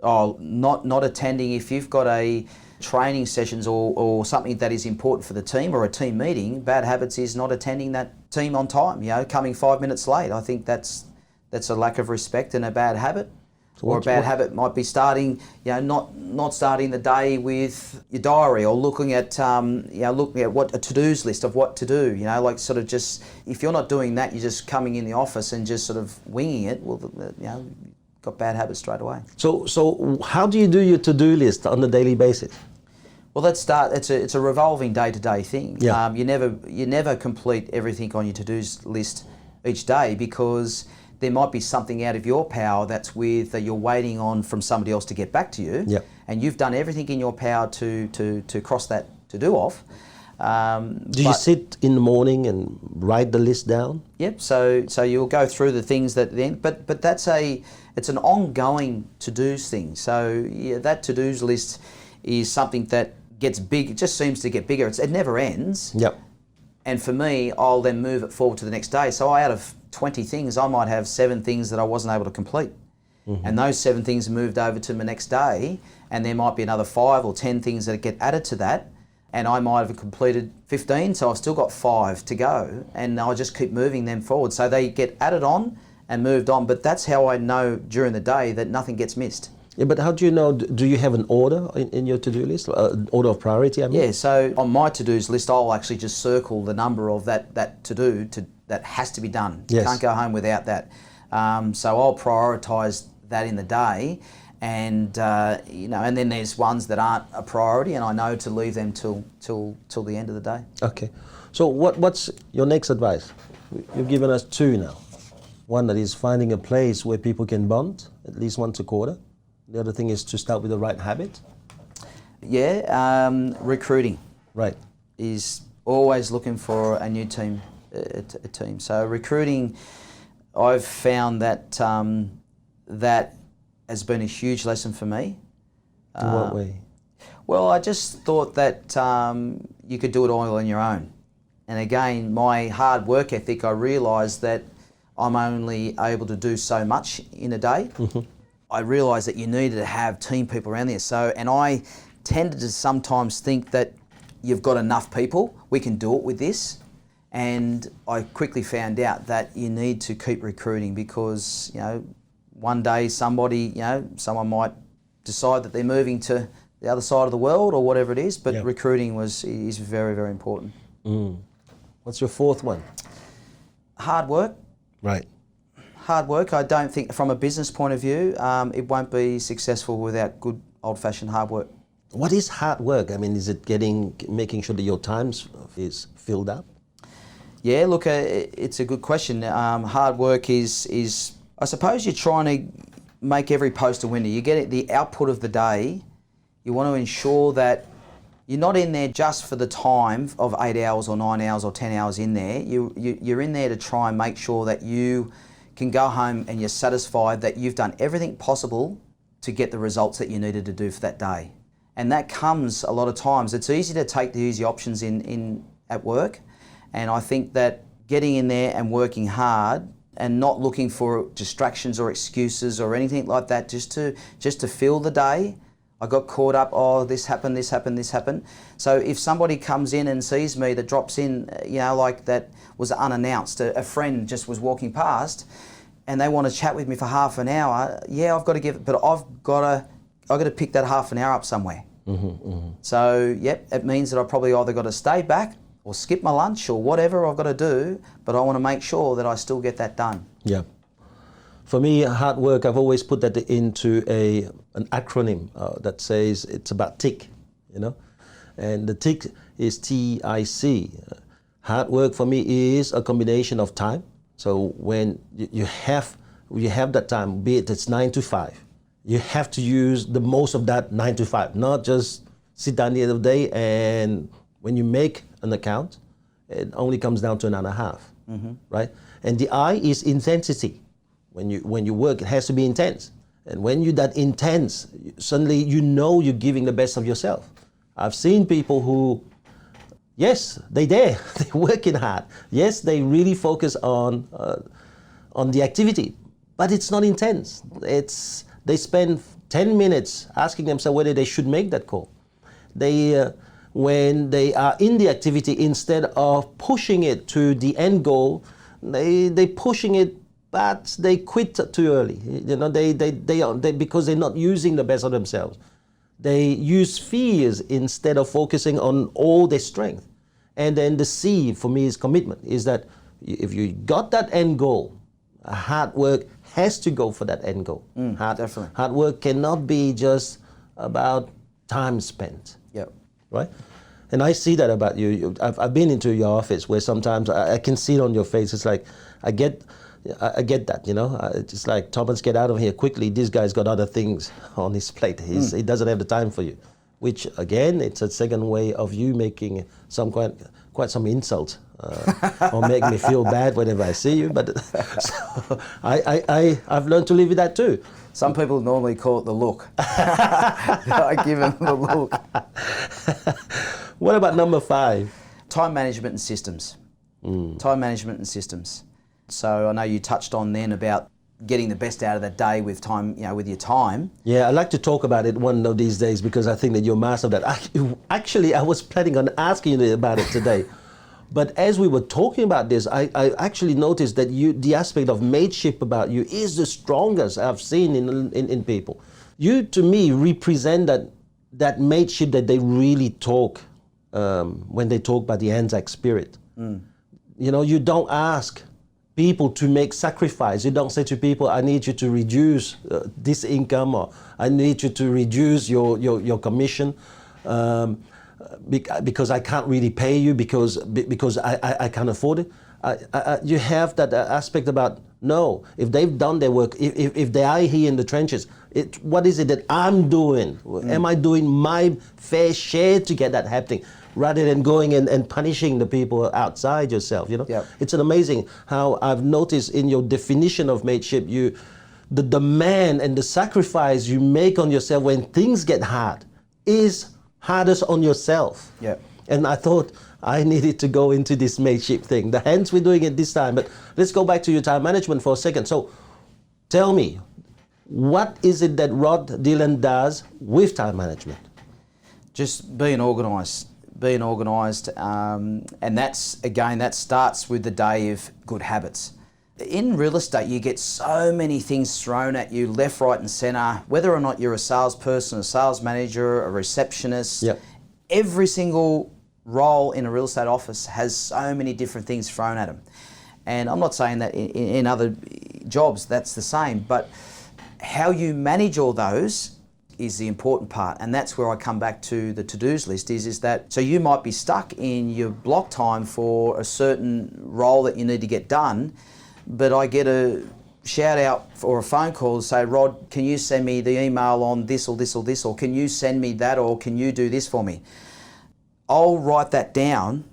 Oh, not attending. If you've got a training sessions or something that is important for the team or a team meeting, bad habits is not attending that team on time, coming 5 minutes late. I think that's a lack of respect and a bad habit. So or a bad habit might be starting, not starting the day with your diary or looking at what a to-dos list of what to do. Like sort of just, if you're not doing that, you're just coming in the office and just sort of winging it. Well, got bad habits straight away. So how do you do your to-do list on a daily basis? Well, it's a revolving day-to-day thing. Yeah. You never complete everything on your to-dos list each day, because there might be something out of your power that you're waiting on from somebody else to get back to you. Yep. And you've done everything in your power to cross that to-do off. Do you sit in the morning and write the list down? Yep. So you'll go through the things but it's an ongoing to-dos thing. So that to-dos list is something that gets big. It just seems to get bigger. It never ends. Yep. And for me, I'll then move it forward to the next day. So out of 20 things, I might have 7 things that I wasn't able to complete. And those 7 things moved over to the next day, and there might be another 5 or 10 things that get added to that, and I might have completed 15, so I've still got 5 to go, and I'll just keep moving them forward. So they get added on and moved on, but that's how I know during the day that nothing gets missed. Yeah, but how do you know, do you have an order in your to-do list, order of priority, I mean? Yeah, so on my to-dos list, I'll actually just circle the number of that to-do that has to be done. Yes. Can't go home without that. So I'll prioritise that in the day, and and then there's ones that aren't a priority, and I know to leave them till the end of the day. Okay. So what's your next advice? You've given us 2 now. One that is finding a place where people can bond, at least once a quarter. The other thing is to start with the right habit. Yeah, recruiting. Right. is always looking for a new team. A team. So recruiting, I've found that that has been a huge lesson for me. In what way? Well, I just thought that you could do it all on your own. And again, my hard work ethic, I realised that I'm only able to do so much in a day. I realised that you needed to have team people around there. So, and I tended to sometimes think that you've got enough people, we can do it with this. And I quickly found out that you need to keep recruiting because, you know, one day somebody, you know, someone might decide that they're moving to the other side of the world or whatever it is, but recruiting is very, very important. What's your fourth one? Hard work. Right. Hard work. I don't think, from a business point of view, it won't be successful without good old-fashioned hard work. What is hard work? I mean, is it making sure that your time is filled up? Yeah, look, it's a good question. Hard work is I suppose you're trying to make every post a winner. You get it, the output of the day. You want to ensure that you're not in there just for the time of 8 hours or 9 hours or 10 hours in there. You're in there to try and make sure that you can go home and you're satisfied that you've done everything possible to get the results that you needed to do for that day. And that comes a lot of times. It's easy to take the easy options in at work. And I think that getting in there and working hard and not looking for distractions or excuses or anything like that, just to fill the day. I got caught up, oh, this happened, this happened, this happened. So if somebody comes in and sees me that drops in, you know, like that was unannounced, a friend just was walking past and they want to chat with me for half an hour, yeah, I've got to give it, but I've got to pick that half an hour up somewhere. So, yep, it means that I probably either got to stay back or skip my lunch or whatever I've got to do, but I want to make sure that I still get that done. Yeah. For me, hard work, I've always put that into an acronym that says it's about TIC, you know, and the TIC is TIC. Hard work for me is a combination of time. So when you have that time, be it's 9 to 5, you have to use the most of that 9 to 5, not just sit down the end of the day and when you make an account, it only comes down to an hour and a half, right? And the I is intensity. When you work, it has to be intense. And when you're that intense, suddenly you know you're giving the best of yourself. I've seen people who, yes, they're working hard. Yes, they really focus on the activity, but it's not intense. They spend 10 minutes asking themselves whether they should make that call. When they are in the activity, instead of pushing it to the end goal, they pushing it, but they quit too early. You know, they because they're not using the best of themselves. They use fears instead of focusing on all their strength. And then the C for me is commitment. Is that if you got that end goal, hard work has to go for that end goal. Definitely. Hard work cannot be just about time spent. Yep. Right? And I see that about you. I've been into your office where sometimes I can see it on your face. It's like, I get that, you know. It's just like, Thomas, get out of here quickly. This guy's got other things on his plate. He doesn't have the time for you. Which, again, it's a second way of you making quite some insult or make me feel bad whenever I see you. But so I've learned to live with that too. Some people normally call it the look. I give them the look. What about number 5? Time management and systems. Time management and systems. So I know you touched on then about getting the best out of that day with time, you know, with your time. Yeah, I'd like to talk about it one of these days because I think that you're master of that. Actually, I was planning on asking you about it today. But as we were talking about this, I actually noticed that the aspect of mateship about you is the strongest I've seen in people. You, to me, represent that mateship that they really talk when they talk about the Anzac spirit. You know, you don't ask people to make sacrifice. You don't say to people, I need you to reduce this income, or I need you to reduce your commission. Because I can't really pay you because I can't afford it. You have that aspect about, no, if they've done their work, if they are here in the trenches, what is it that I'm doing? Am I doing my fair share to get that happening? rather than going and punishing the people outside yourself, you know. Yep. It's an amazing how I've noticed in your definition of mateship, the demand and the sacrifice you make on yourself when things get hard is hardest on yourself. Yep. And I thought I needed to go into this mateship thing. Hence we're doing it this time. But let's go back to your time management for a second. So tell me, what is it that Rod Dillon does with time management? Just being organised. And that's, again, that starts with the day of good habits. In real estate, you get so many things thrown at you left, right and centre, whether or not you're a salesperson, a sales manager, a receptionist. Yep. Every single role in a real estate office has so many different things thrown at them. And I'm not saying that in other jobs that's the same, but how you manage all those is the important part. And that's where I come back to the to-dos list is that, so you might be stuck in your block time for a certain role that you need to get done, but I get a shout out or a phone call to say, Rod, can you send me the email on this or this or this, or can you send me that, or can you do this for me? I'll write that down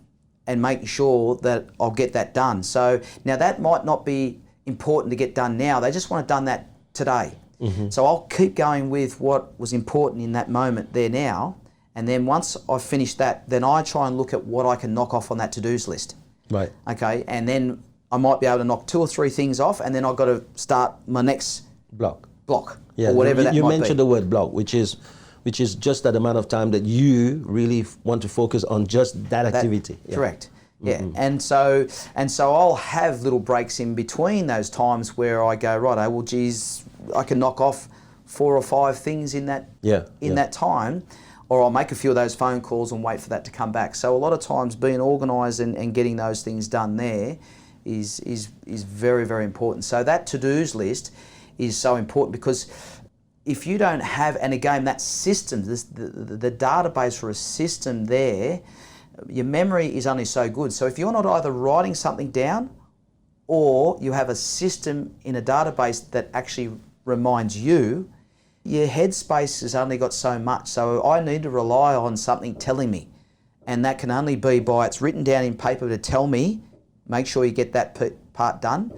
and make sure that I'll get that done. So now that might not be important to get done now. They just want it done that today. Mm-hmm. So I'll keep going with what was important in that moment there now. And then once I've finished that, then I try and look at what I can knock off on that to-dos list. Right. Okay. And then I might be able to knock 2 or 3 things off, and then I've got to start my next block. Yeah, or whatever that might be. You mentioned the word block, which is just that amount of time that you really want to focus on just that activity. Yeah. Correct. Yeah, and so I'll have little breaks in between those times where I go, right, well, geez, I can knock off 4 or 5 things in that that time, or I'll make a few of those phone calls and wait for that to come back. So a lot of times being organised and getting those things done there is very, very important. So that to-dos list is so important, because if you don't have, and again, that system, the database for a system there, your memory is only so good. So if you're not either writing something down or you have a system in a database that actually reminds you, your headspace has only got so much. So I need to rely on something telling me. And that can only be by it's written down in paper to tell me, make sure you get that part done.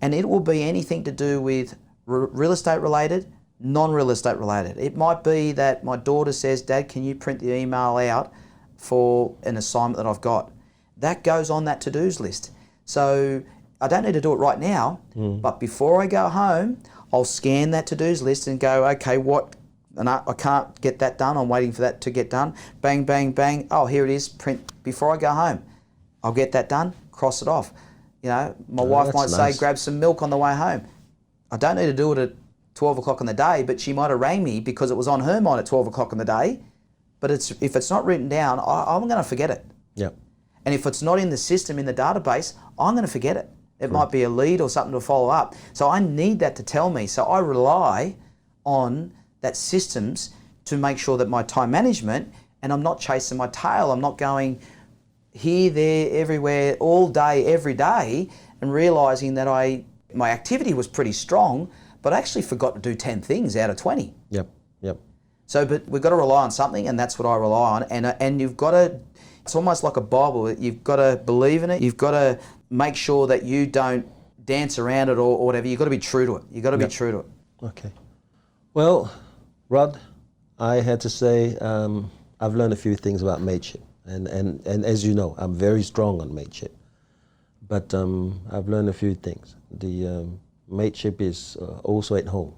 And it will be anything to do with real estate related, non-real estate related. It might be that my daughter says, Dad, can you print the email out for an assignment that I've got? That goes on that to-dos list. So I don't need to do it right now, but before I go home, I'll scan that to-dos list and go, okay, and I can't get that done, I'm waiting for that to get done. Bang, bang, bang, oh, here it is, print before I go home. I'll get that done, cross it off. You know, my wife might say, grab some milk on the way home. I don't need to do it at 12 o'clock in the day, but she might have rang me because it was on her mind at 12 o'clock in the day. But if it's not written down, I'm going to forget it. Yeah. And if it's not in the system, in the database, I'm going to forget it. It might be a lead or something to follow up. So I need that to tell me. So I rely on that systems to make sure that my time management, and I'm not chasing my tail. I'm not going here, there, everywhere, all day, every day, and realising that my activity was pretty strong, but I actually forgot to do 10 things out of 20. Yep. So, but we've got to rely on something, and that's what I rely on. And you've got to, it's almost like a Bible. You've got to believe in it. You've got to make sure that you don't dance around it or whatever. You've got to be true to it. You've got to be true to it. Okay. Well, Rod, I had to say I've learned a few things about mateship. And as you know, I'm very strong on mateship. But I've learned a few things. The mateship is also at home.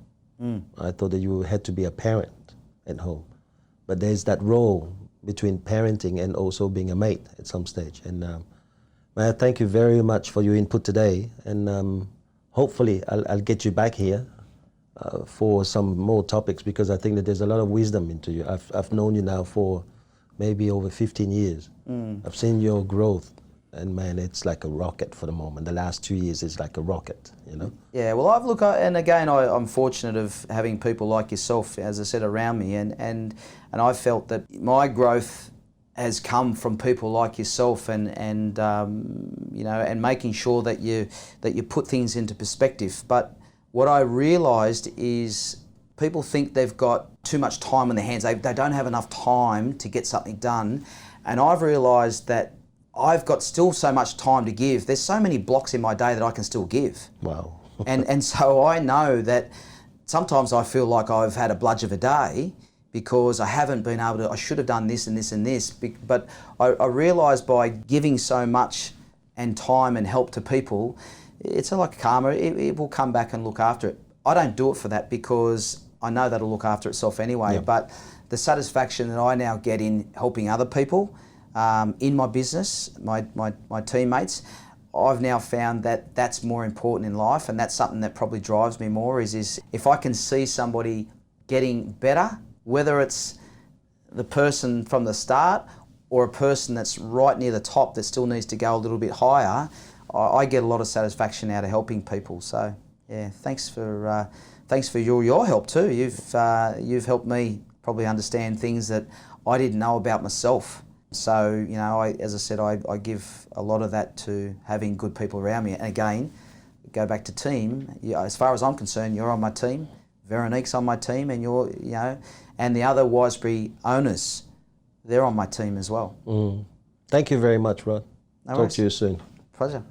I thought that you had to be a parent at home. But there's that role between parenting and also being a mate at some stage. And I thank you very much for your input today. And hopefully I'll get you back here for some more topics, because I think that there's a lot of wisdom into you. I've known you now for maybe over 15 years. I've seen your growth. And man, it's like a rocket for the moment. The last 2 years is like a rocket, you know? Yeah, well, and again, I'm fortunate of having people like yourself, as I said, around me, and I felt that my growth has come from people like yourself, and you know, and making sure that you put things into perspective. But what I realised is people think they've got too much time on their hands. They don't have enough time to get something done. And I've realised that I've got still so much time to give. There's so many blocks in my day that I can still give. Wow. and so I know that sometimes I feel like I've had a bludge of a day because I haven't been able to, I should have done this and this and this. But I realise by giving so much and time and help to people, it's like karma, it will come back and look after it. I don't do it for that because I know that'll look after itself anyway, but the satisfaction that I now get in helping other people in my business, my teammates, I've now found that that's more important in life, and that's something that probably drives me more is if I can see somebody getting better, whether it's the person from the start or a person that's right near the top that still needs to go a little bit higher, I get a lot of satisfaction out of helping people. So yeah, thanks for your help too. You've helped me probably understand things that I didn't know about myself. So, you know, as I said, I give a lot of that to having good people around me. And again, go back to team. As far as I'm concerned, you're on my team. Veronique's on my team, and and the other Wiseberry owners, they're on my team as well. Thank you very much, Rod. No Talk worries. to you soon. Pleasure.